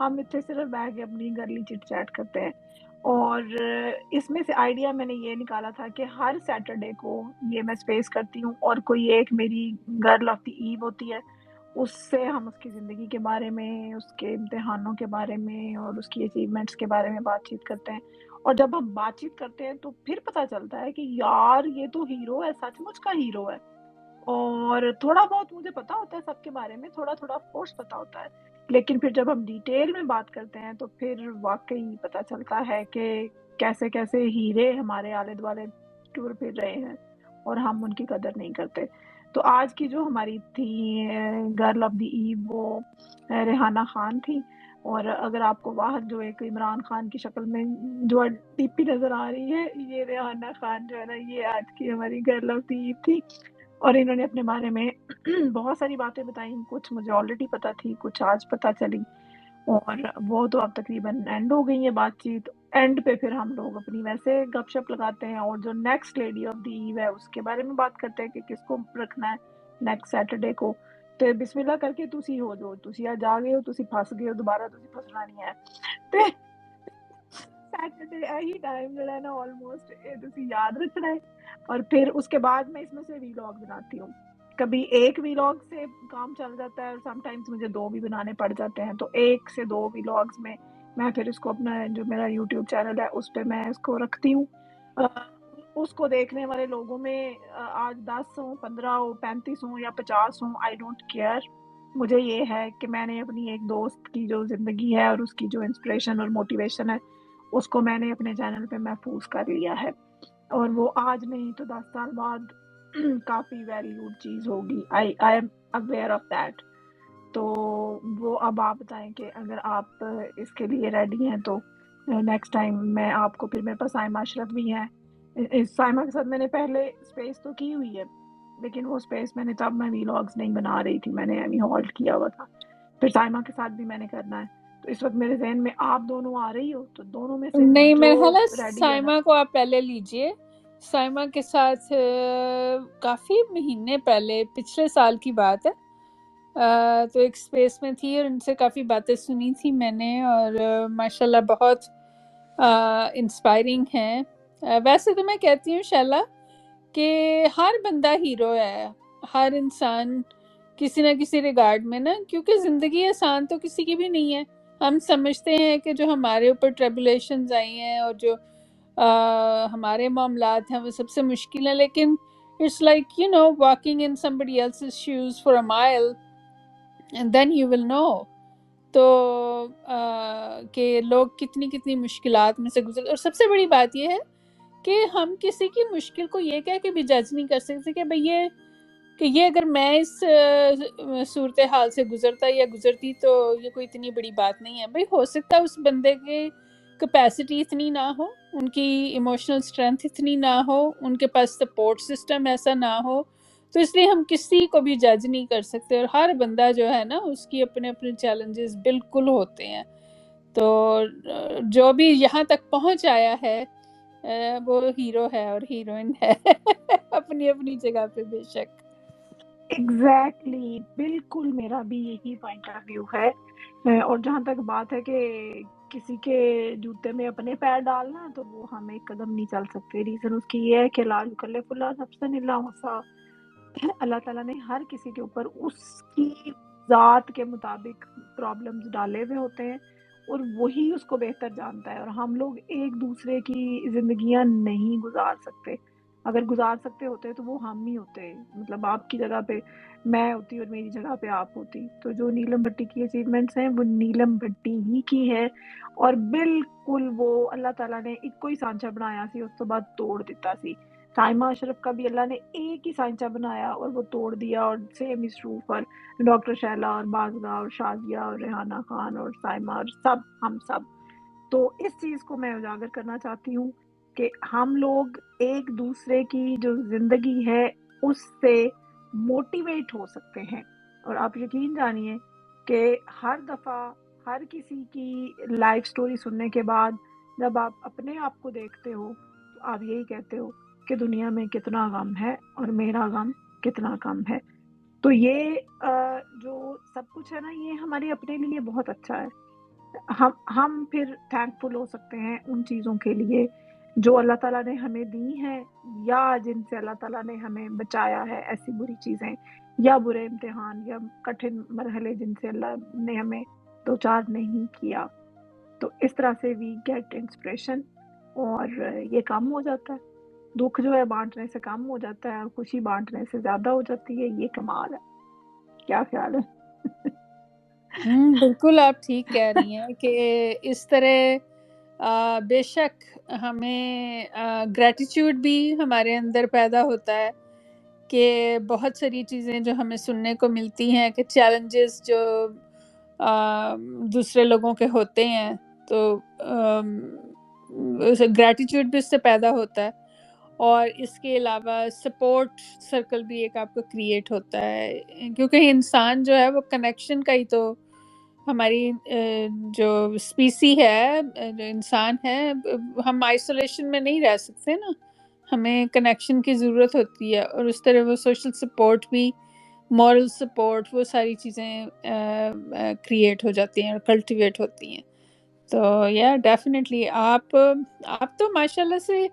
ہم اتنے صرف بیٹھ کے اپنی گرلی چٹ چیٹ کرتے ہیں. اور اس میں سے آئیڈیا میں نے یہ نکالا تھا کہ ہر سیٹرڈے کو یہ میں اسپیس کرتی ہوں اور کوئی ایک میری گرل آف دی ایو ہوتی ہے, اس سے ہم اس کی زندگی کے بارے میں, اس کے امتحانوں کے بارے میں اور اس کی اچیومنٹس کے بارے میں بات چیت کرتے ہیں. اور جب ہم بات چیت کرتے ہیں تو پھر پتہ چلتا ہے کہ یار یہ تو ہیرو ہے, سچ مچ کا ہیرو ہے. اور تھوڑا بہت مجھے پتا ہوتا ہے سب کے بارے میں, تھوڑا تھوڑا آف کورس پتا ہوتا ہے, لیکن پھر جب ہم ڈیٹیل میں بات کرتے ہیں تو پھر واقعی پتا چلتا ہے کہ کیسے کیسے ہیرے ہمارے آلے دوالے ٹور پھر رہے ہیں اور ہم ان کی قدر نہیں کرتے. تو آج کی جو ہماری تھی گرل آف دی ایو وہ ریحانہ خان تھی. اور اگر آپ کو باہر جو ایک عمران خان کی شکل میں جو ڈی پی نظر آ رہی ہے, یہ ریحانہ خان جو ہے نا, یہ آج کی ہماری گرل آف دی ایو تھی. اور انہوں نے اپنے بارے میں بہت ساری باتیں بتائیں, کچھ مجھے آلریڈی پتا تھی, کچھ آج پتا چلی, اور وہ تو اب تقریباً اینڈ ہو گئی ہے بات چیت. اینڈ پہ پھر ہم لوگ اپنی ویسے گپ شپ لگاتے ہیں, اور جو نیکسٹ لیڈی آف دی ایو ہے اس کے بارے میں بات کرتے ہیں کہ کس کو رکھنا ہے نیکسٹ سیٹرڈے کو. تو بسم اللہ کر کے تسی ہو جو تسی آج آ گئے ہو, تسی پھس گئے ہو, دوبارہ تسی پھسنا نہیں ہے. تے سیٹرڈے یہی ٹائم جو ہے نا آلموسٹ تسی یاد رکھنا ہے. اور پھر اس کے بعد میں اس میں سے ویلاگ بناتی ہوں. کبھی ایک ویلاگ سے کام چل جاتا ہے اور سم ٹائمز مجھے 2 بھی بنانے پڑ جاتے ہیں. تو 1 سے 2 ویلاگز میں پھر اس کو اپنا جو میرا یوٹیوب چینل ہے اس پہ میں اس کو رکھتی ہوں. اس کو دیکھنے والے لوگوں میں آج 10 ہوں, 15 ہوں, 35 ہوں یا 50 ہوں, آئی ڈونٹ کیئر. مجھے یہ ہے کہ میں نے اپنی ایک دوست کی جو زندگی ہے اور اس کی جو انسپریشن اور موٹیویشن ہے اس کو میں نے اپنے چینل پہ محفوظ کر لیا ہے. اور وہ آج نہیں تو 10 سال بعد کافی ویلیوڈ چیز ہوگی. I am aware of that. تو وہ اب آپ بتائیں کہ اگر آپ اس کے لیے ریڈی ہیں تو نیکسٹ ٹائم میں آپ کو, پھر میرے پاس سائمہ اشرف بھی ہیں. سائمہ کے ساتھ میں نے پہلے اسپیس تو کی ہوئی ہے, لیکن وہ اسپیس میں نے تب میں ویلاگز نہیں بنا رہی تھی, میں نے ابھی ہولڈ کیا ہوا تھا. پھر سائمہ کے ساتھ بھی میں نے کرنا ہے. تو اس وقت میرے ذہن میں آپ دونوں آ رہی ہو, تو دونوں میں سے نہیں, جو میرے خیال ہے ریڈی ہے نا. سائمہ کو آپ پہلے لیجئے. سائمہ کے ساتھ کافی مہینے پہلے, پچھلے سال کی بات ہے, تو ایک اسپیس میں تھی اور ان سے کافی باتیں سنی تھی میں نے, اور ماشاءاللہ بہت انسپائرنگ ہیں. ویسے تو میں کہتی ہوں شیلا کہ ہر بندہ ہیرو ہے, ہر انسان کسی نہ کسی ریگارڈ میں نا, کیونکہ زندگی آسان تو کسی کی بھی نہیں ہے. ہم سمجھتے ہیں کہ جو ہمارے اوپر ٹریبولیشنز آئی ہیں اور جو ہمارے معاملات ہیں وہ سب سے مشکل ہیں, لیکن it's like you know walking in somebody else's shoes for a mile and then you will know. تو کہ لوگ کتنی کتنی مشکلات میں سے گزر, اور سب سے بڑی بات یہ ہے کہ ہم کسی کی مشکل کو یہ کہہ کے بھی جج نہیں کر سکتے کہ بھئی یہ اگر میں اس صورتحال سے گزرتا یا گزرتی تو یہ کوئی اتنی بڑی بات نہیں ہے. بھئی ہو سکتا ہے اس بندے کے کیپیسٹی اتنی نہ ہو, ان کی ایموشنل اسٹرینتھ اتنی نہ ہو, ان کے پاس سپورٹ سسٹم ایسا نہ ہو, تو اس لیے ہم کسی کو بھی جج نہیں کر سکتے. اور ہر بندہ جو ہے نا اس کی اپنے اپنے چیلنجز بالکل ہوتے ہیں. تو جو بھی یہاں تک پہنچ آیا ہے وہ ہیرو ہے اور ہیروئن ہے اپنی اپنی جگہ پہ بے شک. ایگزیکٹلی, بالکل میرا بھی یہی پوائنٹ آف ویو ہے. اور جہاں تک بات ہے کہ کسی کے جوتے میں اپنے پیر ڈالنا, تو وہ ہم ایک قدم نہیں چل سکتے. ریزن اس کی یہ ہے کہ لا یکلف اللہ نفسا الا وسعها. اللہ تعالیٰ نے ہر کسی کے اوپر اس کی ذات کے مطابق پرابلمز ڈالے ہوئے ہوتے ہیں, اور وہی اس کو بہتر جانتا ہے. اور ہم لوگ ایک دوسرے کی زندگیاں نہیں گزار سکتے. اگر گزار سکتے ہوتے تو وہ ہم ہی ہوتے, مطلب آپ کی جگہ پہ میں ہوتی اور میری جگہ پہ آپ ہوتی. تو جو نیلم بھٹی کی اچیومنٹس ہیں وہ نیلم بھٹی ہی کی ہے, اور بالکل وہ اللہ تعالیٰ نے ایک کوئی سانچہ بنایا سی, اس تو بعد توڑ دیتا سی. سائمہ اشرف کا بھی اللہ نے ایک ہی سانچہ بنایا اور وہ توڑ دیا, اور same is true for doctor Sheila اور بازگہ اور شازیہ اور ریحانہ خان اور سائمہ اور سب, ہم سب. تو اس چیز کو میں اجاگر کرنا چاہتی ہوں کہ ہم لوگ ایک دوسرے کی جو زندگی ہے اس سے موٹیویٹ ہو سکتے ہیں. اور آپ یقین جانیے کہ ہر دفعہ ہر کسی کی لائف سٹوری سننے کے بعد جب آپ اپنے آپ کو دیکھتے ہو تو آپ یہی کہتے ہو کہ دنیا میں کتنا غم ہے اور میرا غم کتنا کم ہے. تو یہ جو سب کچھ ہے نا یہ ہمارے اپنے لیے بہت اچھا ہے. ہم پھر تھینکفل ہو سکتے ہیں ان چیزوں کے لیے جو اللہ تعالیٰ نے ہمیں دی ہیں یا جن سے اللہ تعالیٰ نے ہمیں بچایا ہے, ایسی بری چیزیں یا برے امتحان یا کٹھن مرحلے جن سے اللہ نے ہمیں دوچار نہیں کیا. تو اس طرح سے وی گیٹ انسپریشن اور یہ کم ہو جاتا ہے. دکھ جو ہے بانٹنے سے کم ہو جاتا ہے اور خوشی بانٹنے سے زیادہ ہو جاتی ہے. یہ کمال ہے. کیا خیال ہے؟ بالکل آپ ٹھیک کہہ رہی ہیں کہ اس طرح بے شک ہمیں گریٹیٹیوڈ بھی ہمارے اندر پیدا ہوتا ہے کہ بہت ساری چیزیں جو ہمیں سننے کو ملتی ہیں کہ چیلنجز جو دوسرے لوگوں کے ہوتے ہیں تو گریٹیٹیوڈ بھی اس سے پیدا ہوتا ہے. اور اس کے علاوہ سپورٹ سرکل بھی ایک آپ کو کریٹ ہوتا ہے کیونکہ انسان جو ہے وہ کنیکشن کا ہی تو ہماری جو اسپیسی ہے جو انسان ہے ہم آئسولیشن میں نہیں رہ سکتے نا, ہمیں کنیکشن کی ضرورت ہوتی ہے اور اس طرح وہ سوشل سپورٹ بھی مورل سپورٹ وہ ساری چیزیں کریٹ ہو جاتی ہیں اور کلٹیویٹ ہوتی ہیں. تو یا ڈیفینیٹلی آپ تو ماشاءاللہ سے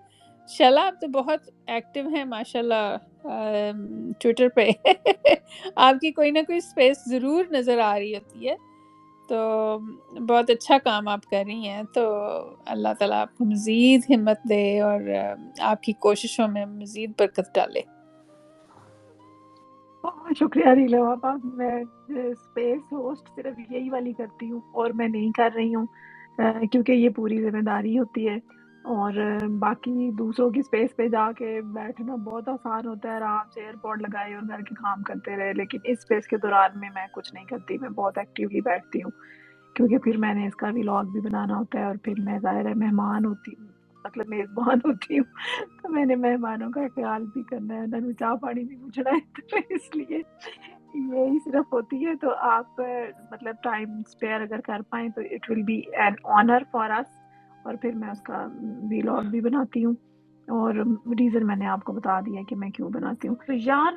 شیلا آپ تو بہت ایکٹیو ہیں ماشاءاللہ ٹویٹر پہ آپ کی کوئی نہ کوئی اسپیس ضرور نظر آ رہی ہوتی ہے, تو بہت اچھا کام آپ کر رہی ہیں. تو اللہ تعالیٰ آپ کو مزید ہمت دے اور آپ کی کوششوں میں مزید برکت ڈالے. شکریہ نیلم آپا. میں اسپیس ہوسٹ صرف یہی والی کرتی ہوں اور میں نہیں کر رہی ہوں کیونکہ یہ پوری ذمہ داری ہوتی ہے اور باقی دوسروں کی اسپیس پہ جا کے بیٹھنا بہت آسان ہوتا ہے, آرام سے ایئرپورٹ لگائے اور گھر کے کام کرتے رہے. لیکن اس اسپیس کے دوران میں کچھ نہیں کرتی, میں بہت ایکٹیولی بیٹھتی ہوں کیونکہ پھر میں نے اس کا ولاگ بھی بنانا ہوتا ہے اور پھر میں ظاہر ہے مہمان ہوتی ہوں, مطلب میزبان ہوتی ہوں, تو میں نے مہمانوں کا خیال بھی کرنا ہے, انہوں نے چائے پانی بھی پوچھنا ہے, تو اس لیے یہی صرف ہوتی ہے. تو آپ مطلب ٹائم اسپیئر اگر کر پائیں تو it will be an honour for us. اور پھر میں اس کا ولاگ بھی بناتی ہوں اور ریزن میں نے آپ کو بتا دیا کہ میں کیوں بناتی ہوں. تو یار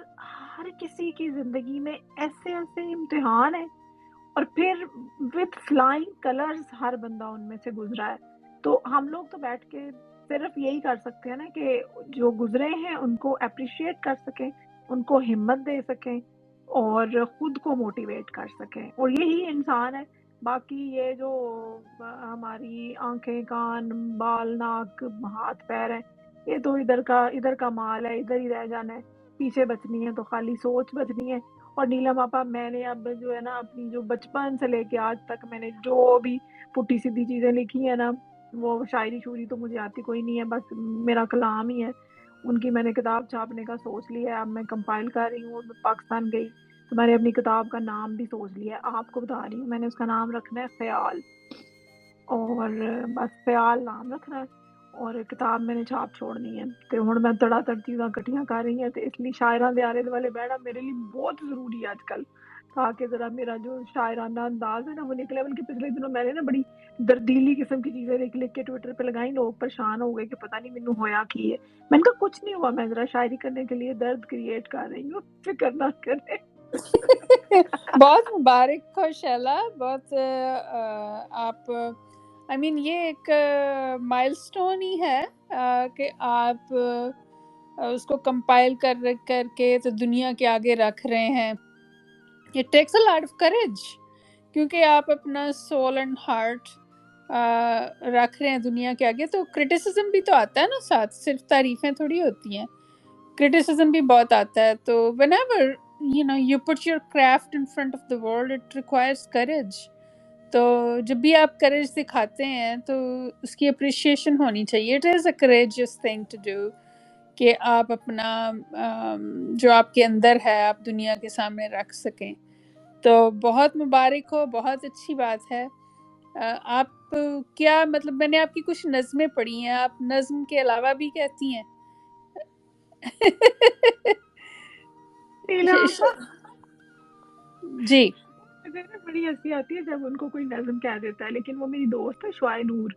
ہر کسی کی زندگی میں ایسے ایسے امتحان ہیں اور پھر وتھ فلائنگ کلرز ہر بندہ ان میں سے گزرا ہے. تو ہم لوگ تو بیٹھ کے صرف یہی کر سکتے ہیں نا کہ جو گزرے ہیں ان کو اپریشیٹ کر سکیں, ان کو ہمت دے سکیں اور خود کو موٹیویٹ کر سکیں, اور یہی انسان ہے. باقی یہ جو ہماری آنکھیں کان بال ناک ہاتھ پیر ہیں یہ تو ادھر کا مال ہے, ادھر ہی رہ جانا ہے. پیچھے بچنی ہے تو خالی سوچ بچنی ہے. اور نیلم آپا میں نے اب جو ہے نا اپنی جو بچپن سے لے کے آج تک میں نے جو بھی پٹی سیدھی چیزیں لکھی ہیں نا, وہ شاعری شوری تو مجھے آتی کوئی نہیں ہے, بس میرا کلام ہی ہے. ان کی میں نے کتاب چھاپنے کا سوچ لیا ہے, اب میں کمپائل کر رہی ہوں. میں پاکستان گئی تو میں نے اپنی کتاب کا نام بھی سوچ لیا ہے, آپ کو بتا رہی ہوں. میں نے اس کا نام رکھنا ہے خیال, اور بس خیال نام رکھنا ہے اور کتاب میں نے چھاپ چھوڑنی ہے. تو ہوں میں تڑا تڑ چیزاں کٹیاں کر رہی ہیں, تو اس لیے شاعراں دے آلے دوالے بیٹھنا میرے لیے بہت ضروری ہے آج کل, تاکہ ذرا میرا جو شاعرانہ انداز ہے نا وہ نکلے. بلکہ پچھلے دنوں میں نے نا بڑی دردیلی قسم کی چیزیں لکھ کے ٹویٹر پہ لگائیں, لوگ پریشان ہو گئے کہ پتہ نہیں مینوں ہویا کی ہے. میں نے کہا کچھ نہیں ہوا, میں ذرا شاعری کرنے کے لیے درد کریٹ کر رہی ہوں, فکر نہ کریں. بہت مبارک ہو شیلا, بہت آپ آئی مین یہ ایک مائل سٹون ہی ہے کہ آپ اس کو کمپائل کر کے تو دنیا کے آگے رکھ رہے ہیں. It takes a lot of courage کیونکہ آپ اپنا سول اینڈ ہارٹ رکھ رہے ہیں دنیا کے آگے. تو کرٹیسزم بھی تو آتا ہے نا ساتھ, صرف تعریفیں تھوڑی ہوتی ہیں, کرٹیسزم بھی بہت آتا ہے. تو whenever you put your craft in front of the world it requires courage. تو جب بھی آپ کریج دکھاتے ہیں تو اس کی اپریشیشن ہونی چاہیے. it is a courageous thing to do کہ آپ اپنا جو آپ کے اندر ہے آپ دنیا کے سامنے رکھ سکیں. تو بہت مبارک ہو, بہت اچھی بات ہے. آپ کیا مطلب میں نے آپ کی کچھ نظمیں پڑھی ہیں, آپ نظم کے علاوہ بھی کہتی ہیں؟ نیلم آپا جی مجھے نا بڑی ہنسی آتی ہے جب ان کو کوئی نظم کہہ دیتا ہے, لیکن وہ میری دوست ہے شعائے نور,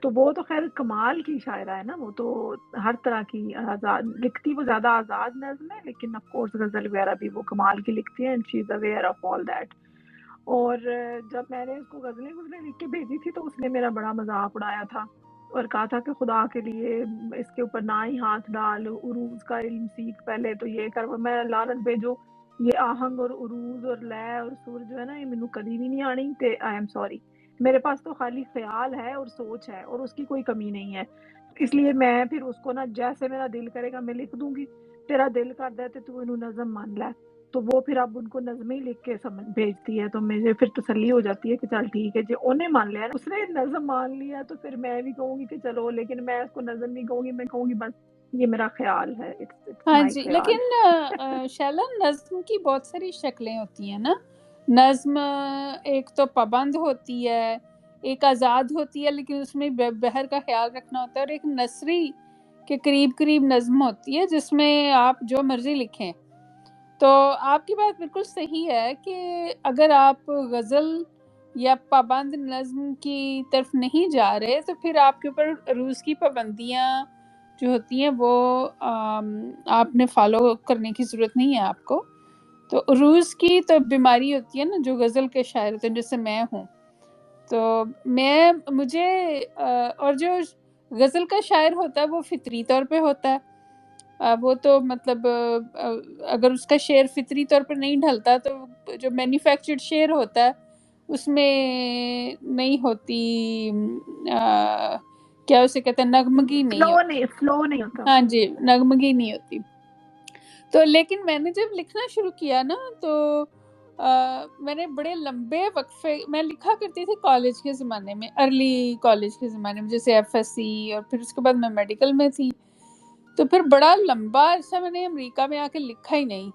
تو وہ تو خیر کمال کی شاعرہ ہے نا، وہ تو ہر طرح کی آزاد لکھتی، وہ زیادہ آزاد نظم ہے، لیکن آف کورس غزل وغیرہ بھی وہ کمال کی لکھتی ہے، and she is aware of all that. اور جب میں نے اس کو غزلیں لکھ کے بھیجی تھی تو اس نے میرا بڑا مذاق اڑایا تھا اور کہا تھا کہ خدا کے لیے اس کے اوپر نہ ہی ہاتھ ڈال، عروض کا علم سیکھ پہلے تو یہ کر. میں لعنت بھیجو، یہ آہنگ اور عروض اور لے اور سر جو ہے نا، یہ مینوں کبھی بھی نہیں آنی تے آئی ایم سوری. میرے پاس تو خالی خیال ہے اور سوچ ہے اور اس کی کوئی کمی نہیں ہے، اس لیے میں پھر اس کو نا جیسے میرا دل کرے گا میں لکھ دوں گی. تیرا دل کردا ہے تے تو انہوں نظم مان لے. تو وہ پھر اب ان کو نظمیں ہی لکھ کے بھیجتی ہے، تو مجھے پھر تسلی ہو جاتی ہے کہ چل ٹھیک ہے جی انہیں مان لیا، اس نے نظم مان لیا تو پھر میں بھی کہوں گی کہ چلو، لیکن میں اس کو نظم نہیں کہوں گی، میں کہوں گی بس یہ میرا خیال ہے، اٹس ہاں مائی جی، خیال. لیکن شیلا نظم کی بہت ساری شکلیں ہوتی ہیں نا. نظم ایک تو پابند ہوتی ہے، ایک آزاد ہوتی ہے لیکن اس میں بہر کا خیال رکھنا ہوتا ہے، اور ایک نثری کے قریب نظم ہوتی ہے جس میں آپ جو مرضی لکھیں. تو آپ کی بات بالکل صحیح ہے کہ اگر آپ غزل یا پابند نظم کی طرف نہیں جا رہے تو پھر آپ کے اوپر عروض کی پابندیاں جو ہوتی ہیں وہ آپ نے فالو کرنے کی ضرورت نہیں ہے آپ کو. تو عروض کی تو بیماری ہوتی ہے نا جو غزل کے شاعر ہوتے ہیں، جیسے میں ہوں. تو مجھے اور جو غزل کا شاعر ہوتا ہے وہ فطری طور پہ ہوتا ہے. وہ تو مطلب اگر اس کا شعر فطری طور پر نہیں ڈھلتا تو جو مینوفیکچرڈ شعر ہوتا ہے اس میں نہیں ہوتی، کیا اسے کہتے ہیں، نغمگی نہیں ہوتی. فلو نہیں ہوتا. ہاں جی، نغمگی نہیں ہوتی. تو لیکن میں نے جب لکھنا شروع کیا نا تو میں نے بڑے لمبے وقفے میں لکھا کرتی تھی کالج کے زمانے میں، ارلی کالج کے زمانے میں، جیسے ایف ایس سی، اور پھر اس کے بعد میں میڈیکل میں تھی. تو پھر بڑا لمبا عرصہ میں نے امریکہ میں آ کے لکھا ہی نہیں،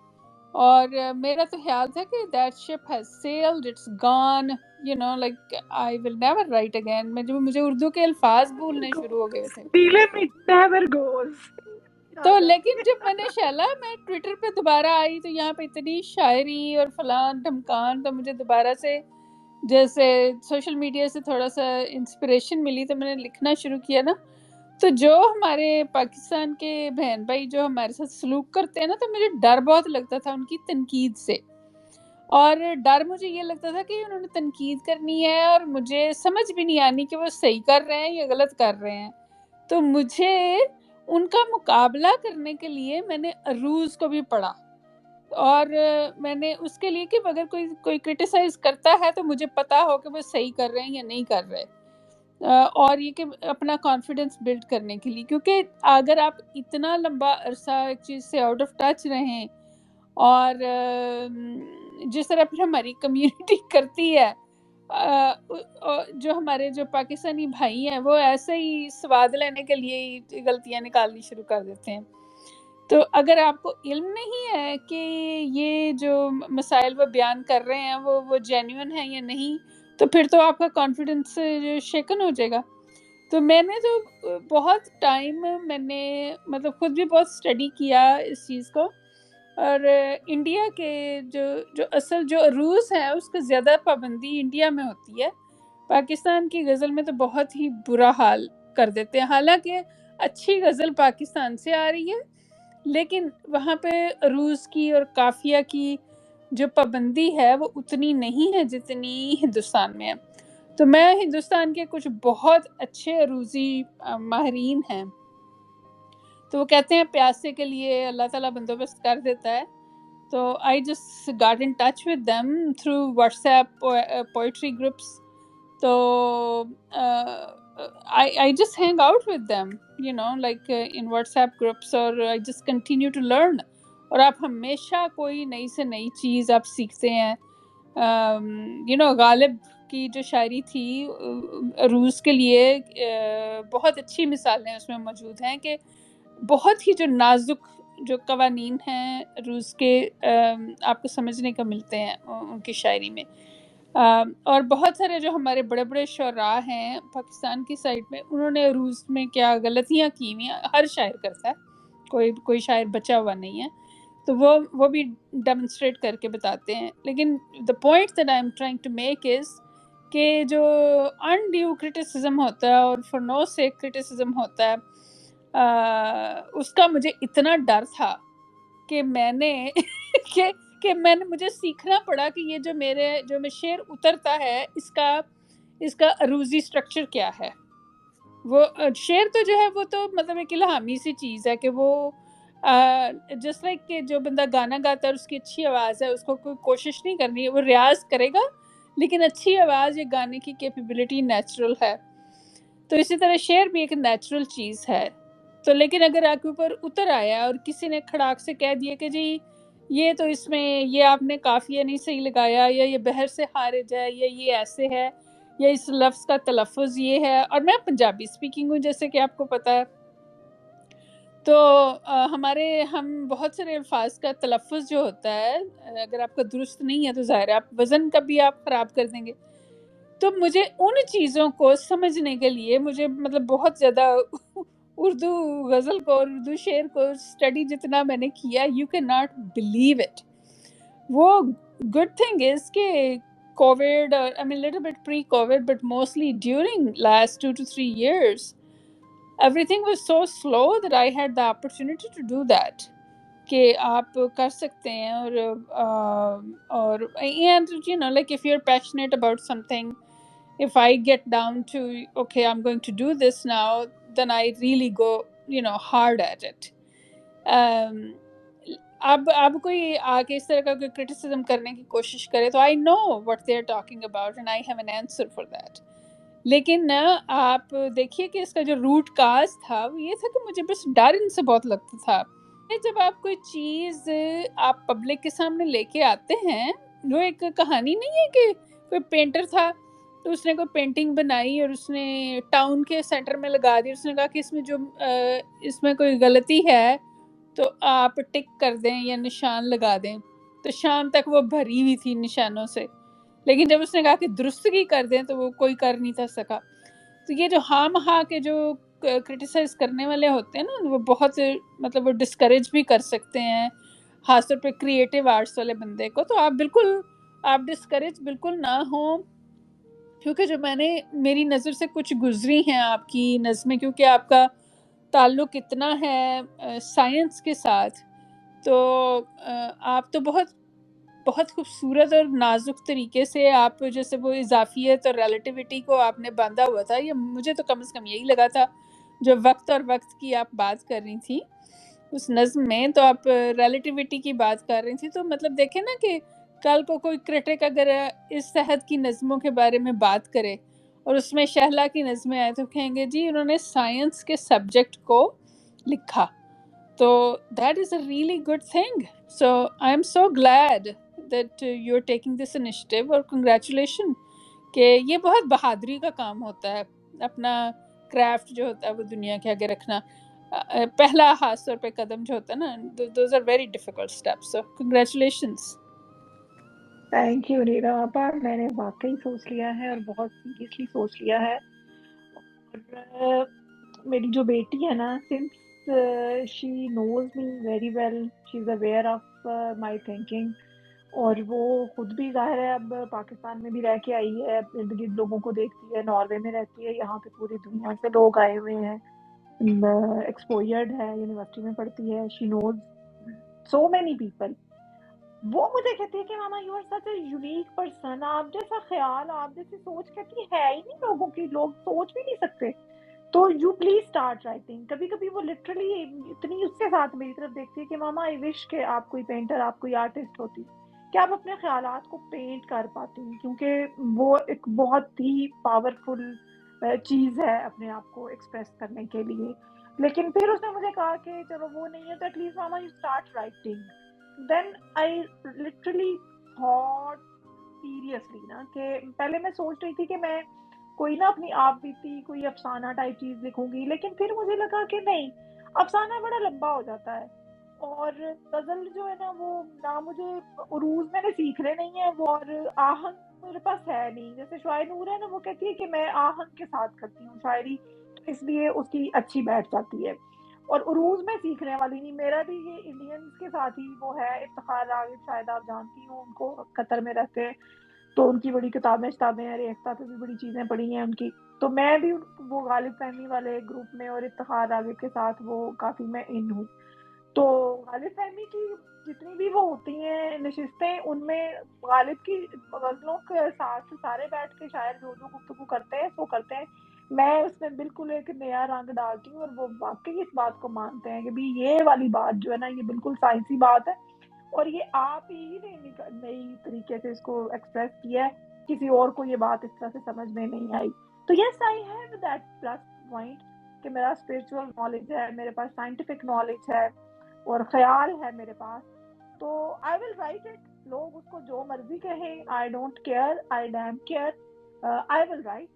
اور میرا تو خیال تھا کہ that ship has sailed, it's gone, you know, like I will never write again. مجھے اردو کے الفاظ بھولنے شروع ہو گئے تھے. Feeling it never goes. تو لیکن جب میں ٹویٹر پہ دوبارہ آئی تو یہاں پہ اتنی شاعری اور فلان ڈھمکان، تو مجھے دوبارہ سے جیسے سوشل میڈیا سے تھوڑا سا انسپریشن ملی تو میں نے لکھنا شروع کیا نا. تو جو ہمارے پاکستان کے بہن بھائی جو ہمارے ساتھ سلوک کرتے ہیں نا، تو مجھے ڈر بہت لگتا تھا ان کی تنقید سے. اور ڈر مجھے یہ لگتا تھا کہ انہوں نے تنقید کرنی ہے اور مجھے سمجھ بھی نہیں آنی کہ وہ صحیح کر رہے ہیں یا غلط کر رہے ہیں. تو مجھے ان کا مقابلہ کرنے کے لیے میں نے عروض کو بھی پڑھا، اور میں نے اس کے لیے کہ اگر کوئی کرٹیسائز کرتا ہے تو مجھے پتا ہو کہ وہ صحیح کر رہے ہیں یا نہیں کر رہے. اور یہ کہ اپنا کانفیڈنس بلڈ کرنے کے لیے، کیونکہ اگر آپ اتنا لمبا عرصہ ایک چیز سے آؤٹ آف ٹچ رہیں، اور جس طرح پھر ہماری کمیونٹی کرتی ہے، جو ہمارے جو پاکستانی بھائی ہیں وہ ایسے ہی سواد لینے کے لیے ہی غلطیاں نکالنی شروع کر دیتے ہیں. تو اگر آپ کو علم نہیں ہے کہ یہ جو مسائل وہ بیان کر رہے ہیں وہ جینیون ہیں یا نہیں، تو پھر تو آپ کا کانفیڈنس شیکن ہو جائے گا. تو میں نے تو بہت ٹائم میں نے مطلب خود بھی بہت اسٹڈی کیا اس چیز کو. اور انڈیا کے جو اصل جو عروض ہیں اس کا زیادہ پابندی انڈیا میں ہوتی ہے. پاکستان کی غزل میں تو بہت ہی برا حال کر دیتے ہیں، حالانکہ اچھی غزل پاکستان سے آ رہی ہے لیکن وہاں پہ عروض کی اور قافیہ کی جو پابندی ہے وہ اتنی نہیں ہے جتنی ہندوستان میں ہے. تو میں ہندوستان کے کچھ بہت اچھے عروضی ماہرین ہیں، تو وہ کہتے ہیں پیاسے کے لیے اللہ تعالیٰ بندوبست کر دیتا ہے. تو I just got in touch with them through WhatsApp poetry groups. تو I just hang out with them, you know, like in WhatsApp groups, or I just continue to learn. اور آپ ہمیشہ کوئی نئی سے نئی چیز آپ سیکھتے ہیں. غالب کی جو شاعری تھی عروض کے لیے بہت اچھی مثالیں اس میں موجود ہیں کہ بہت ہی جو نازک جو قوانین ہیں عروض کے آپ کو سمجھنے کو ملتے ہیں ان کی شاعری میں. اور بہت سارے جو ہمارے بڑے بڑے شعراء ہیں پاکستان کی سائڈ میں، انہوں نے عروض میں کیا غلطیاں کی ہوئی ہیں. ہر شاعر کرتا ہے، کوئی شاعر بچا ہوا نہیں ہے، تو وہ بھی ڈیمونسٹریٹ کر کے بتاتے ہیں. لیکن the point that I'm trying to make is کہ جو انڈیو کرٹیسزم ہوتا ہے اور فار نو سیک کرٹیسزم ہوتا ہے، اس کا مجھے اتنا ڈر تھا کہ میں نے کہ مجھے سیکھنا پڑا کہ یہ جو میں شعر اترتا ہے اس کا عروضی اسٹرکچر کیا ہے. وہ شعر تو جو ہے وہ تو مطلب ایک الہامی سی چیز ہے کہ وہ جس لائک کہ جو بندہ گانا گاتا ہے اور اس کی اچھی آواز ہے، اس کو کوئی کوشش نہیں کرنی ہے، وہ ریاض کرے گا، لیکن اچھی آواز یہ گانے کی کیپیبلٹی نیچرل ہے. تو اسی طرح شعر بھی ایک نیچرل چیز ہے. تو لیکن اگر آپ کے اوپر اتر آیا اور کسی نے کھڑاک سے کہہ دیا کہ جی یہ تو اس میں یہ آپ نے قافیہ نہیں صحیح لگایا، یا یہ بحر سے خارج ہے، یا یہ ایسے ہے، یا اس لفظ کا تلفظ یہ ہے، اور میں پنجابی اسپیکنگ ہوں جیسے کہ آپ کو پتہ ہے، تو ہم بہت سارے الفاظ کا تلفظ جو ہوتا ہے اگر آپ کا درست نہیں ہے تو ظاہر ہے آپ وزن کا بھی آپ خراب کر دیں گے. تو مجھے ان چیزوں کو سمجھنے کے لیے مجھے مطلب بہت زیادہ اردو غزل کو اور اردو شعر کو اسٹڈی جتنا میں نے کیا، you can not believe it. وہ گڈ تھنگ از کہ covid I mean little bit pre covid but mostly during last 2 to 3 years everything was so slow that I had the opportunity to do that کہ آپ کر سکتے ہیں. اور and you know like if you're passionate about something, if I get down to okay I'm going to do this now, then I really go hard at it. اب کوئی آگے اس طرح کا کوئی کرٹیسزم کرنے کی کوشش کرے تو I know what they're talking about and I have an answer for that. لیکن آپ دیکھیے کہ اس کا جو روٹ کاز تھا وہ یہ تھا کہ مجھے بس ڈر ان سے بہت لگتا تھا. جب آپ کوئی چیز آپ پبلک کے سامنے لے کے آتے ہیں، وہ ایک کہانی نہیں ہے کہ کوئی پینٹر تھا تو اس نے کوئی پینٹنگ بنائی اور اس نے ٹاؤن کے سینٹر میں لگا دی، اس نے کہا کہ اس میں کوئی غلطی ہے تو آپ ٹک کر دیں یا نشان لگا دیں. تو شام تک وہ بھری ہوئی تھی نشانوں سے، لیکن جب اس نے کہا کہ درستگی کر دیں تو وہ کوئی کر نہیں تھا سکا. تو یہ جو ہاں مہا کے جو کرٹیسائز کرنے والے ہوتے ہیں نا، وہ بہت مطلب وہ ڈسکریج بھی کر سکتے ہیں، خاص طور پہ کریٹیو آرٹس والے بندے کو. تو آپ ڈسکریج بالکل نہ ہوں، کیونکہ جو میری نظر سے کچھ گزری ہیں آپ کی نظمیں، کیونکہ آپ کا تعلق اتنا ہے سائنس کے ساتھ، تو آپ تو بہت بہت خوبصورت اور نازک طریقے سے آپ جیسے وہ اضافیت اور ریلیٹیوٹی کو آپ نے باندھا ہوا تھا. یہ مجھے تو کم از کم یہی لگا تھا جو وقت اور وقت کی آپ بات کر رہی تھی اس نظم میں، تو آپ ریلیٹیوٹی کی بات کر رہی تھی. تو مطلب دیکھیں نا کہ کل کو کوئی کرٹک اگر اس صحت کی نظموں کے بارے میں بات کرے اور اس میں شہلا کی نظمیں آئے تو کہیں گے جی انہوں نے سائنس کے سبجیکٹ کو لکھا. تو that is a really good thing. So I'm so glad that you're taking this initiative, اور congratulations کہ یہ بہت بہادری کا کام ہوتا ہے اپنا کرافٹ جو ہوتا ہے وہ دنیا کے آگے رکھنا. پہلا خاص طور پہ قدم جو ہوتا ہے نا، those are very difficult steps, so congratulations. Thank you Neera آپا، میں نے واقعی سوچ لیا ہے اور بہت سیریسلی سوچ لیا ہے. اور میری جو بیٹی ہے نا، since she knows me very well, she is aware of my thinking, اور وہ خود بھی ظاہر ہے اب پاکستان میں بھی رہ کے آئی ہے، ارد گرد لوگوں کو دیکھتی ہے، ناروے میں رہتی ہے، یہاں پہ پوری دنیا سے لوگ آئے ہوئے ہیں، ایکسپوئرڈ ہے، یونیورسٹی میں پڑھتی ہے، شی نوز سو مینی پیپل. وہ مجھے کہتی ہے کہ mama you are such a unique person, آپ جیسا خیال، آپ جیسی سوچ کہتی ہے ہی نہیں لوگوں کی، لوگ سوچ بھی نہیں سکتے. تو یو پلیز اسٹارٹ رائٹنگ. کبھی کبھی وہ لٹرلی اتنی اس کے ساتھ میری طرف دیکھتی ہے کہ ماما آئی وش کہ آپ کوئی پینٹر، آپ کوئی آرٹسٹ ہوتی کہ آپ اپنے خیالات کو پینٹ کر پاتی، کیونکہ وہ ایک بہت ہی پاورفل چیز ہے اپنے آپ کو ایکسپریس کرنے کے لیے. لیکن پھر اس نے مجھے کہا کہ چلو وہ نہیں ہے تو at least mama you start writing. Then I literally thought seriously نا کہ پہلے میں سوچ رہی تھی کہ میں کوئی نا اپنی آپ بیتی کوئی افسانہ ٹائپ چیز لکھوں گی، لیکن پھر مجھے لگا کہ نہیں، افسانہ بڑا لمبا ہو جاتا ہے، اور غزل جو ہے نا وہ نہ مجھے عروض میں نے سیکھنے نہیں ہے، وہ اور آہنگ میرے پاس ہے نہیں. جیسے شاعر نور ہے نا، وہ کہتی ہے کہ میں آہنگ کے ساتھ کرتی ہوں شاعری، تو اس لیے اس کی اچھی بیٹھ جاتی ہے، اور عروض میں سیکھنے والی نہیں. میرا بھی یہ انڈینز کے ساتھ ہی وہ ہے، افتخار راغب شاید آپ جانتی ہوں ان کو، قطر میں رہتے ہیں. تو ان کی بڑی کتابیں ہیں، ریختہ پہ بھی بڑی چیزیں پڑھی ہیں ان کی. تو میں بھی وہ غالب فہمی والے گروپ میں اور افتخار راغب کے ساتھ وہ کافی میں ان ہوں. تو غالب فہمی کی جتنی بھی وہ ہوتی ہیں نشستیں، ان میں غالب کی غزلوں کے ساتھ سارے بیٹھ کے شاعر جو گفتگو کرتے ہیں وہ کرتے ہیں. میں اس میں بالکل ایک نیا رنگ ڈالتی ہوں، اور وہ واقعی اس بات کو مانتے ہیں کہ بھی یہ والی بات جو ہے نا یہ بالکل سائنسی بات ہے، اور یہ آپ ہی نے نئی طریقے سے اس کو ایکسپریس کیا ہے، کسی اور کو یہ بات اس طرح سے سمجھ میں نہیں آئی. تو yes I have that plus point کہ میرا اسپرچل نالج ہے، میرے پاس سائنٹیفک نالج ہے اور خیال ہے میرے پاس. تو آئی ول رائٹ اٹ. لوگ اس کو جو مرضی کہیں، I don't care, I damn care. I will write.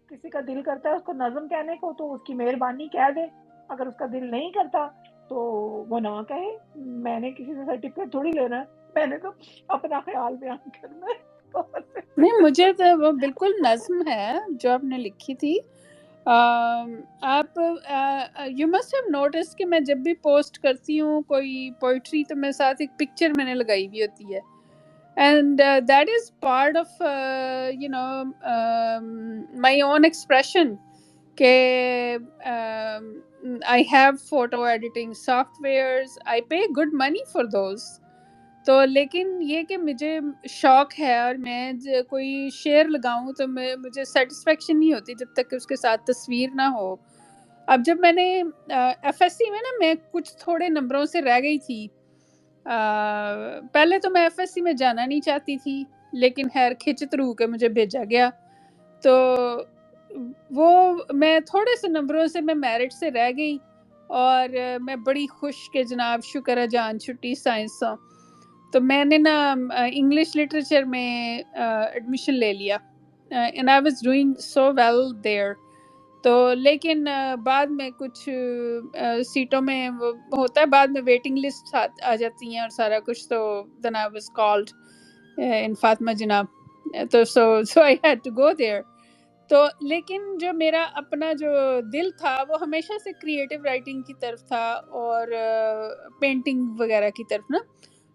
کسی کا دل کرتا ہے اس کو نظم کہنے کو تو اس کی مہربانی کہہ دے. اگر اس کا دل نہیں کرتا تو وہ نہ کہے. میں نے کسی سے سرٹیفکیٹ تھوڑی لینا ہے، میں نے تو اپنا خیال بیان کرنا ہے. نہیں، مجھے تو وہ بالکل نظم ہے جو آپ نے لکھی تھی. آپ یو مسٹ ہیو نوٹس کہ میں جب بھی پوسٹ کرتی ہوں کوئی پوئٹری تو میں ساتھ ایک پکچر میں نے لگائی ہوئی ہوتی ہے. And that is part of my own expression کہ I have photo editing softwares, I pay good money for those. تو لیکن یہ کہ مجھے شوق ہے اور میں کوئی شعر لگاؤں تو مجھے سیٹسفیکشن نہیں ہوتی جب تک کہ اس کے ساتھ تصویر نہ ہو. اب جب میں نے ایف ایس سی میں نا میں کچھ تھوڑے نمبروں سے رہ گئی تھی. پہلے تو میں ایف ایس سی میں جانا نہیں چاہتی تھی، لیکن خیر کھچت رو کے مجھے بھیجا گیا. تو وہ میں تھوڑے سے نمبروں سے میں میرٹ سے رہ گئی، اور میں بڑی خوش کہ جناب شکر ہے جان چھٹی سائنسوں. تو میں نے نا انگلش لٹریچر میں ایڈمیشن لے لیا، and I was doing so well there. تو لیکن بعد میں کچھ سیٹوں میں وہ ہوتا ہے، بعد میں ویٹنگ لسٹ آ جاتی ہیں اور سارا کچھ. تو then I was called in Fatima جناب، تو so I had to go there. تو لیکن جو میرا اپنا جو دل تھا وہ ہمیشہ سے کریٹیو رائٹنگ کی طرف تھا اور پینٹنگ وغیرہ کی طرف نا.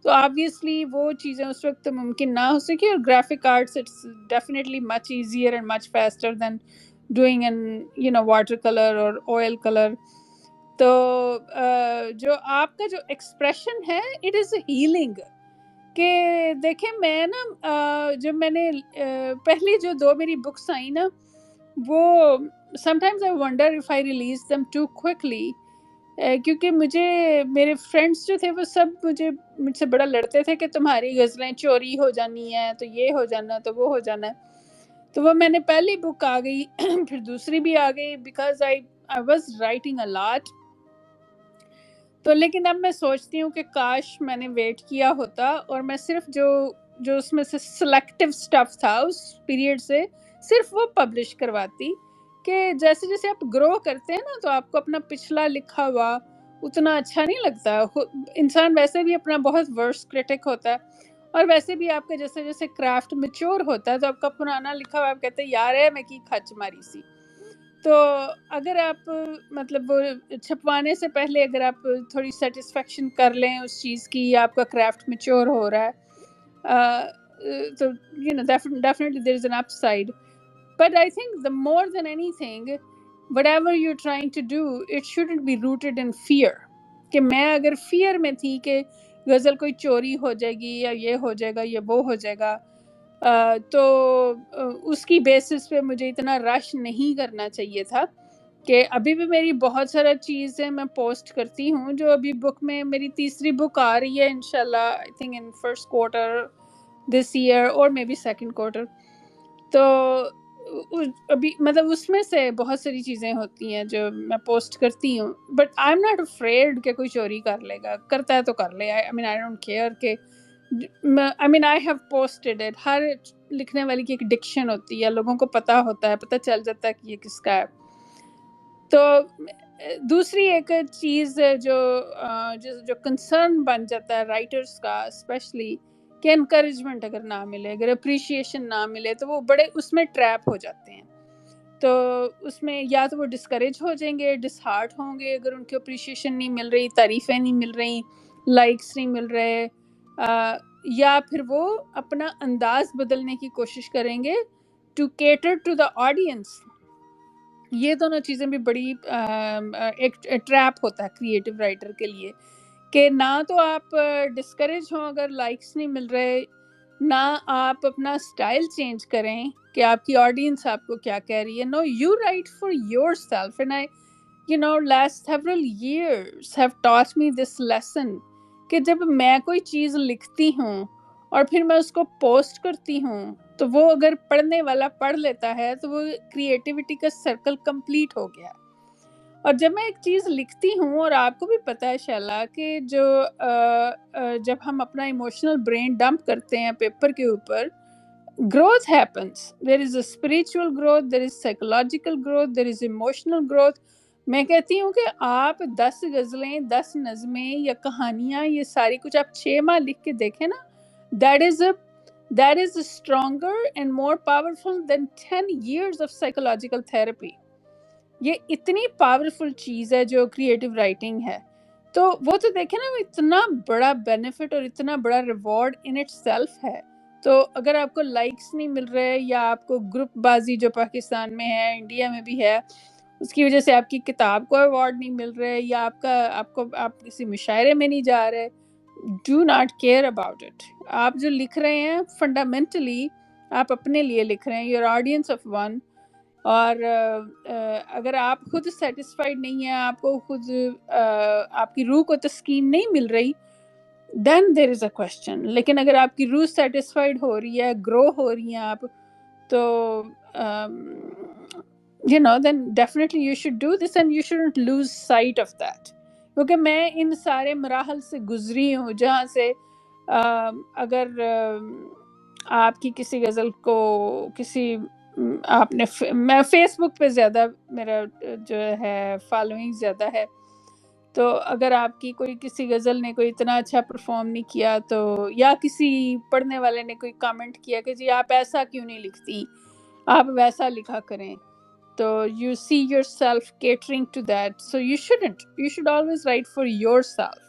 تو آبویسلی وہ چیزیں اس وقت ممکن نہ ہو سکی، اور graphic arts it's definitely much easier and much faster than doing in water colour اور آئل کلر. تو جو آپ کا جو ایکسپریشن ہے اٹ از اے ہیلنگ. کہ دیکھیں میں نا جب میں نے پہلی جو 2 میری بکس آئیں نا، وہ sometimes I wonder if I release them too quickly, کیونکہ مجھے میرے فرینڈس جو تھے وہ سب مجھ سے بڑا لڑتے تھے کہ تمہاری غزلیں چوری ہو جانی ہیں، تو یہ ہو جانا، تو وہ ہو جانا ہے. تو وہ میں نے پہلی بک آ گئی، پھر دوسری بھی آ گئی، because I was writing a lot. تو لیکن اب میں سوچتی ہوں کہ کاش میں نے ویٹ کیا ہوتا اور میں صرف جو اس میں سے سلیکٹیو سٹف تھا اس پیریڈ سے صرف وہ پبلش کرواتی. کہ جیسے جیسے آپ گرو کرتے ہیں نا تو آپ کو اپنا پچھلا لکھا ہوا اتنا اچھا نہیں لگتا. انسان ویسے بھی اپنا بہت ورس کرٹک ہوتا ہے، اور ویسے بھی آپ کا جیسے جیسے کرافٹ میچور ہوتا ہے تو آپ کا پرانا لکھا ہوا آپ کہتے ہیں یار ہے میں کی کھچ ماری سی. تو اگر آپ مطلب وہ چھپوانے سے پہلے اگر آپ تھوڑی سیٹسفیکشن کر لیں اس چیز کی، آپ کا کرافٹ میچور ہو رہا ہے، تو definitely there is an upside. But I think the more than anything, whatever you're trying to do, it shouldn't be rooted in fear. کہ میں اگر فیئر میں تھی کہ غزل کوئی چوری ہو جائے گی یا یہ ہو جائے گا یا وہ ہو جائے گا، تو اس کی بیسس پہ مجھے اتنا رش نہیں کرنا چاہیے تھا. کہ ابھی بھی میری بہت سارا چیزیں میں پوسٹ کرتی ہوں جو ابھی بک میں میری تیسری بک آ رہی ہے انشاءاللہ I think in first quarter this year اور مے بی سیکنڈ کوارٹر. تو ابھی مطلب اس میں سے بہت ساری چیزیں ہوتی ہیں جو میں پوسٹ کرتی ہوں، but I am not afraid کہ کوئی چوری کر لے گا، کرتا ہے تو کر لے. آئی مین آئی ڈونٹ کیئر کہ I mean I have posted it. ہر لکھنے والی کی ایک ڈکشن ہوتی ہے، لوگوں کو پتہ ہوتا ہے، پتہ چل جاتا ہے کہ یہ کس کا ہے. تو دوسری ایک چیز جو کنسرن بن جاتا ہے رائٹرس کا اسپیشلی، کہ انکریجمنٹ اگر نہ ملے، اگر اپریشیشن نہ ملے تو وہ بڑے اس میں ٹریپ ہو جاتے ہیں. تو اس میں یا تو وہ ڈسکریج ہو جائیں گے، ڈس ہارٹ ہوں گے اگر ان کی اپریشیشن نہیں مل رہی، تعریفیں نہیں مل رہی، لائکس نہیں مل رہے. یا پھر وہ اپنا انداز بدلنے کی کوشش کریں گے to cater to the audience. یہ دونوں چیزیں بھی بڑی ایک ٹریپ ہوتا ہے کریٹو رائٹر کے لیے کہ نہ تو آپ ڈسکریج ہوں اگر لائکس نہیں مل رہے، نہ آپ اپنا سٹائل چینج کریں کہ آپ کی آڈینس آپ کو کیا کہہ رہی ہے. No, you write for yourself. And I last several years have taught me this lesson کہ جب میں کوئی چیز لکھتی ہوں اور پھر میں اس کو پوسٹ کرتی ہوں تو وہ اگر پڑھنے والا پڑھ لیتا ہے تو وہ کریٹیوٹی کا سرکل کمپلیٹ ہو گیا. اور جب میں ایک چیز لکھتی ہوں، اور آپ کو بھی پتہ ہے شیلا کہ جب ہم اپنا ایموشنل برین ڈمپ کرتے ہیں پیپر کے اوپر، growth happens. There is a spiritual growth, there is psychological growth, there is emotional growth. میں کہتی ہوں کہ آپ 10 غزلیں، 10 نظمیں یا کہانیاں، یہ ساری کچھ آپ 6 ماہ لکھ کے دیکھیں نا، that is stronger and more powerful than 10 years of psychological therapy. یہ اتنی پاورفل چیز ہے جو کریٹو رائٹنگ ہے. تو وہ تو دیکھیں نا، وہ اتنا بڑا بینیفٹ اور اتنا بڑا ریوارڈ ان اٹ سیلف ہے. تو اگر آپ کو لائکس نہیں مل رہے، یا آپ کو گروپ بازی جو پاکستان میں ہے، انڈیا میں بھی ہے، اس کی وجہ سے آپ کی کتاب کو ایوارڈ نہیں مل رہے، یا آپ کسی مشاعرے میں نہیں جا رہے، do not care about it. آپ جو لکھ رہے ہیں فنڈامنٹلی آپ اپنے لیے لکھ رہے ہیں، یور آڈینس آف ون. اور اگر آپ خود سیٹسفائیڈ نہیں ہیں، آپ کو خود آپ کی روح کو تسکین نہیں مل رہی، then there is a question. لیکن اگر آپ کی روح سیٹسفائیڈ ہو رہی ہے، گرو ہو رہی ہیں آپ، تو then definitely you should do this and you shouldn't lose sight of that. کیونکہ میں ان سارے مراحل سے گزری ہوں جہاں سے اگر آپ کی کسی غزل کو میں فیس بک پہ زیادہ میرا جو ہے فالوئنگ زیادہ ہے، تو اگر آپ کی کسی غزل نے کوئی اتنا اچھا پرفارم نہیں کیا، تو یا کسی پڑھنے والے نے کوئی کامنٹ کیا کہ جی آپ ایسا کیوں نہیں لکھتی، آپ ویسا لکھا کریں، تو you see yourself catering to that. So you should always write for yourself.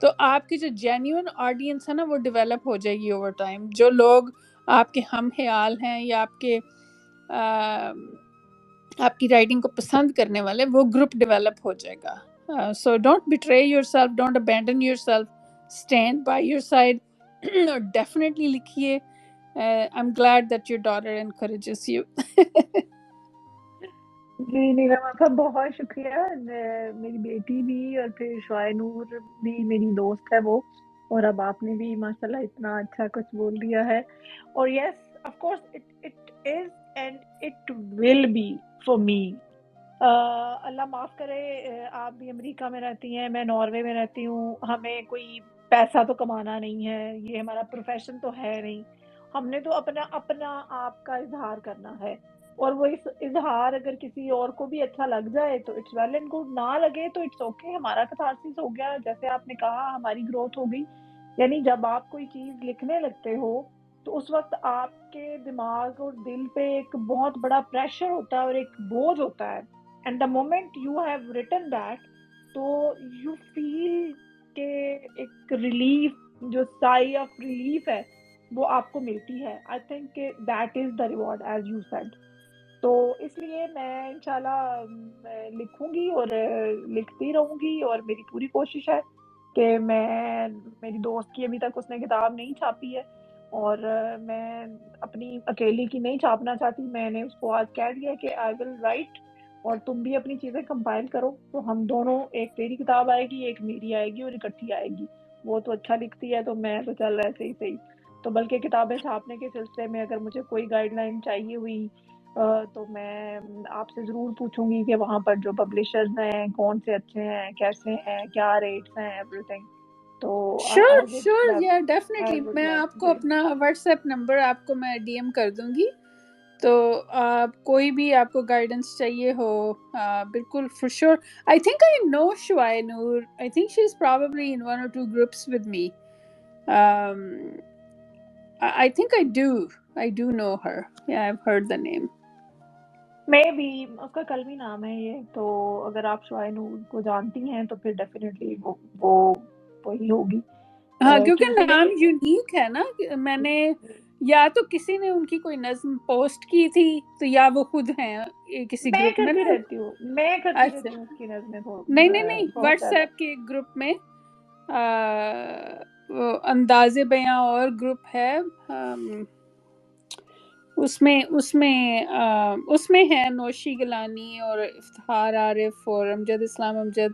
تو آپ کی جو جینیون آڈینس ہے نا، وہ ڈیولپ ہو جائے گی اوور ٹائم. جو لوگ آپ کے ہم خیال ہیں یا آپ کی رائٹنگ کو پسند کرنے والے، وہ گروپ ڈیولپ ہو جائے گا. So don't betray yourself, don't abandon yourself, stand by your side. اور ڈیفینیٹلی لکھیے. I am glad that your daughter encourages you. جی نیلم آپ کا بہت شکریہ. میری بیٹی بھی اور پھر شعائے نور بھی میری دوست ہے وہ، اور اب آپ نے بھی ماشاءاللہ اتنا اچھا کچھ بول دیا ہے. اور yes of course it is and it will be for me. اللہ معاف کرے، آپ بھی امریکہ میں رہتی ہیں، میں ناروے میں رہتی ہوں. ہمیں کوئی پیسہ تو کمانا نہیں ہے، یہ ہمارا پروفیشن تو ہے نہیں. ہم نے تو اپنا آپ کا اظہار کرنا ہے، اور وہ اظہار اگر کسی اور کو بھی اچھا لگ جائے تو اٹس ویل اینڈ گڈ، نہ لگے تو اٹس اوکے. ہمارا کتھارسس ہو گیا، جیسے آپ نے کہا ہماری گروتھ ہو گئی. یعنی جب آپ کوئی چیز لکھنے لگتے ہو تو اس وقت آپ کے دماغ اور دل پہ ایک بہت بڑا پریشر ہوتا ہے اور ایک بوجھ ہوتا ہے. And the moment you have written that, تو یو فیل کہ ایک ریلیف، جو سائی آف ریلیف ہے وہ آپ کو ملتی ہے. I think that is the reward as you said. تو اس لیے میں انشاءاللہ لکھوں گی اور لکھتی رہوں گی، اور میری پوری کوشش ہے کہ میری دوست کی ابھی تک اس نے کتاب نہیں چھاپی ہے، اور میں اپنی اکیلی کی نہیں چھاپنا چاہتی. میں نے اس کو آج کہہ دیا کہ آئی ول رائٹ، اور تم بھی اپنی چیزیں کمپائل کرو، تو ہم دونوں، ایک تیری کتاب آئے گی، ایک میری آئے گی، اور اکٹھی آئے گی. وہ تو اچھا لکھتی ہے تو میں تو چل رہا ہے صحیح. تو بلکہ کتابیں چھاپنے کے سلسلے میں اگر مجھے کوئی گائیڈ لائن چاہیے ہوئی تو میں آپ سے ضرور پوچھوں گی کہ وہاں پر جو پبلشرز ہیں کون سے اچھے ہیں، کیسے ہیں، کیا ریٹس ہیں، ایوری تھنگ. تو شور یا ڈیفینیٹلی میں آپ کو اپنا واٹس ایپ نمبر آپ کو میں ڈی ایم کر دوں گی. تو کوئی بھی آپ کو گائیڈنس چاہیے ہو، بالکل for sure. I think I know Shuaye Noor. I think she is probably in 1 or 2 groups with me. I think I do know her. Yeah, I've heard the name. میں بھی، اس کا قلمی نام ہے یہ. تو اگر آپ شعائے نور کو جانتی ہیں تو پھر ڈیفینیٹلی وہ وہی ہوگی. ہاں کیونکہ کیونکہ نام یونیک ہے نا، میں نے یا تو کسی نے ان کی کوئی نظم پوسٹ کی تھی تو یا وہ خود ہیں کسی میں گروپ میں کرتی نا۔ رہتی ہوں، میں کرتی اچھا، رہتی ہوں اس کی نظمیں نہیں نہیں نہیں، بہت واٹس زیادہ۔ ایپ کے گروپ میں وہ انداز بیاں اور گروپ ہے، اس میں ہے نوشی گیلانی اور افتخار عارف اور امجد اسلام امجد،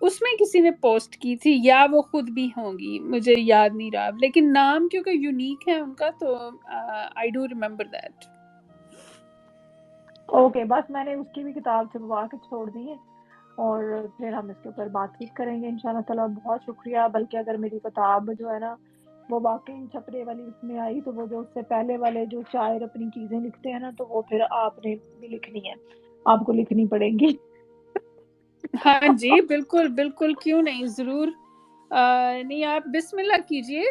اس میں کسی نے پوسٹ کی تھی یا وہ خود بھی ہوں گی، مجھے یاد نہیں رہا، لیکن نام کیونکہ یونیک ہے ان کا تو I do remember that. Okay, بس میں نے اس کی بھی کتاب چھپوا کے چھوڑ دی ہے، اور پھر ہم اس کے اوپر بات چیت کریں گے انشاءاللہ تعالیٰ۔ بہت شکریہ، بلکہ اگر میری کتاب جو ہے نا وہ واقعی چھپڑے والی اس میں آئی تو وہ جو اس سے پہلے والے جو شاعر اپنی چیزیں لکھتے ہیں نا تو وہ پھر آپ نے بھی لکھنی ہے، آپ کو لکھنی پڑے گی۔ ہاں جی بالکل بالکل، کیوں نہیں، ضرور۔ نہیں آپ بسم اللہ کیجئے،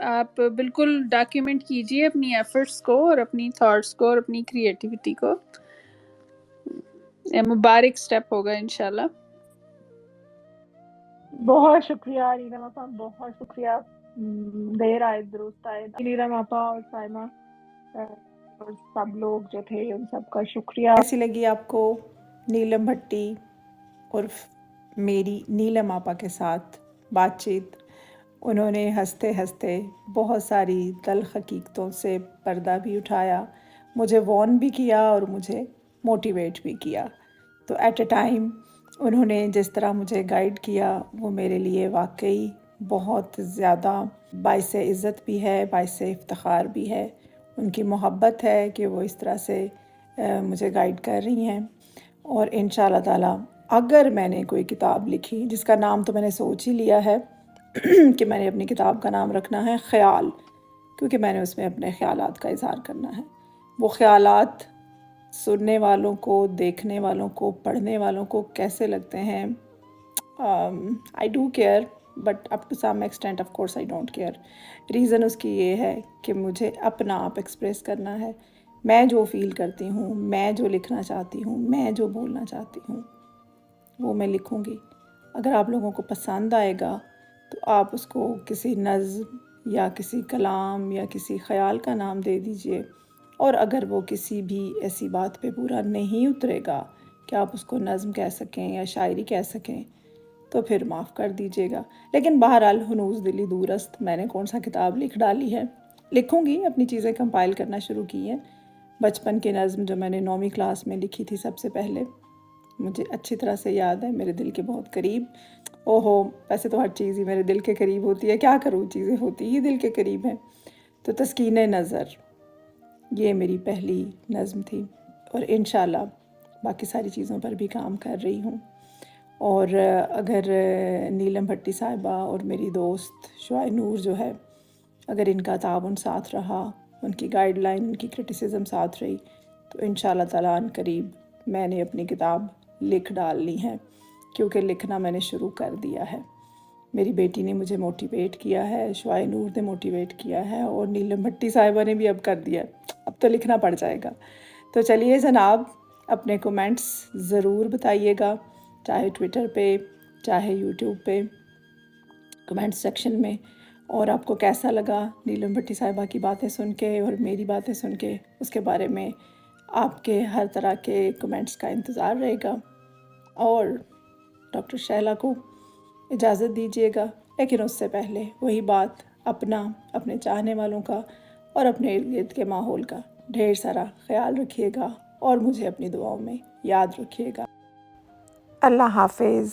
آپ بالکل ڈاکیومنٹ کیجئے اپنی ایفرٹس کو اور اپنی تھاٹس کو اور اپنی کریٹیوٹی کو، یہ مبارک سٹیپ ہوگا انشاءاللہ۔ بہت شکریہ نیلم آپا، بہت شکریہ، دیر آئے درست آئے۔ نیلم آپا اور سائمہ اور سب لوگ جو تھے ان سب کا شکریہ۔ کیسی لگی آپ کو نیلم بھٹی اور میری نیلم آپا کے ساتھ بات چیت؟ انہوں نے ہنستے ہنستے بہت ساری تلخ حقیقتوں سے پردہ بھی اٹھایا، مجھے وارن بھی کیا اور مجھے موٹیویٹ بھی کیا۔ تو ایٹ اے ٹائم انہوں نے جس طرح مجھے گائیڈ کیا وہ میرے لیے واقعی بہت زیادہ باعث عزت بھی ہے، باعث افتخار بھی ہے۔ ان کی محبت ہے کہ وہ اس طرح سے مجھے گائیڈ کر رہی ہیں، اور انشاءاللہ تعالیٰ اگر میں نے کوئی کتاب لکھی جس کا نام تو میں نے سوچ ہی لیا ہے کہ میں نے اپنی کتاب کا نام رکھنا ہے خیال، کیونکہ میں نے اس میں اپنے خیالات کا اظہار کرنا ہے۔ وہ خیالات سننے والوں کو، دیکھنے والوں کو، پڑھنے والوں کو کیسے لگتے ہیں، I do care but up to some extent of course I don't care. Reason اس کی یہ ہے کہ مجھے اپنا آپ ایکسپریس کرنا ہے، میں جو فیل کرتی ہوں، میں جو لکھنا چاہتی ہوں، میں جو بولنا چاہتی ہوں وہ میں لکھوں گی۔ اگر آپ لوگوں کو پسند آئے گا تو آپ اس کو کسی نظم یا کسی کلام یا کسی خیال کا نام دے دیجئے، اور اگر وہ کسی بھی ایسی بات پہ پورا نہیں اترے گا کہ آپ اس کو نظم کہہ سکیں یا شاعری کہہ سکیں تو پھر معاف کر دیجیے گا۔ لیکن بہرحال ہنوز دلی دورست میں نے کون سا کتاب لکھ ڈالی ہے، لکھوں گی، اپنی چیزیں کمپائل کرنا شروع کی ہیں۔ بچپن کی نظم جو میں نے 9ویں کلاس میں لکھی تھی سب سے پہلے، مجھے اچھی طرح سے یاد ہے، میرے دل کے بہت قریب۔ اوہو، ویسے تو ہر چیز ہی میرے دل کے قریب ہوتی ہے، کیا کروں، چیزیں ہوتی ہی دل کے قریب ہیں۔ تو تسکین نظر یہ میری پہلی نظم تھی، اور انشاءاللہ باقی ساری چیزوں پر بھی کام کر رہی ہوں۔ اور اگر نیلم بھٹی صاحبہ اور میری دوست شعاع نور جو ہے، اگر ان کا تعاون ساتھ رہا، ان کی گائیڈ لائن، ان کی کرٹیسزم ساتھ رہی، تو انشاءاللہ تعالیٰ عنِ قریب میں نے اپنی کتاب لکھ ڈالنی ہے، کیونکہ لکھنا میں نے شروع کر دیا ہے۔ میری بیٹی نے مجھے موٹیویٹ کیا ہے، شعاع نور نے موٹیویٹ کیا ہے، اور نیلم بھٹی صاحبہ نے بھی اب کر دیا ہے، اب تو لکھنا پڑ جائے گا۔ تو چلیے جناب، اپنے کومنٹس ضرور بتائیے گا، چاہے ٹویٹر پہ، چاہے یوٹیوب پہ، کمنٹ سیکشن میں۔ اور آپ کو کیسا لگا نیلم بھٹی صاحبہ کی باتیں سن کے اور میری باتیں سن کے، اس کے بارے میں آپ کے ہر طرح کے کمنٹس کا انتظار رہے گا۔ اور ڈاکٹر شہلا کو اجازت دیجیے گا، لیکن اس سے پہلے وہی بات، اپنا، اپنے چاہنے والوں کا اور اپنے ارد گرد کے ماحول کا ڈھیر سارا خیال رکھیے گا، اور مجھے اپنی دعاؤں میں یاد رکھیے گا۔ اللہ حافظ۔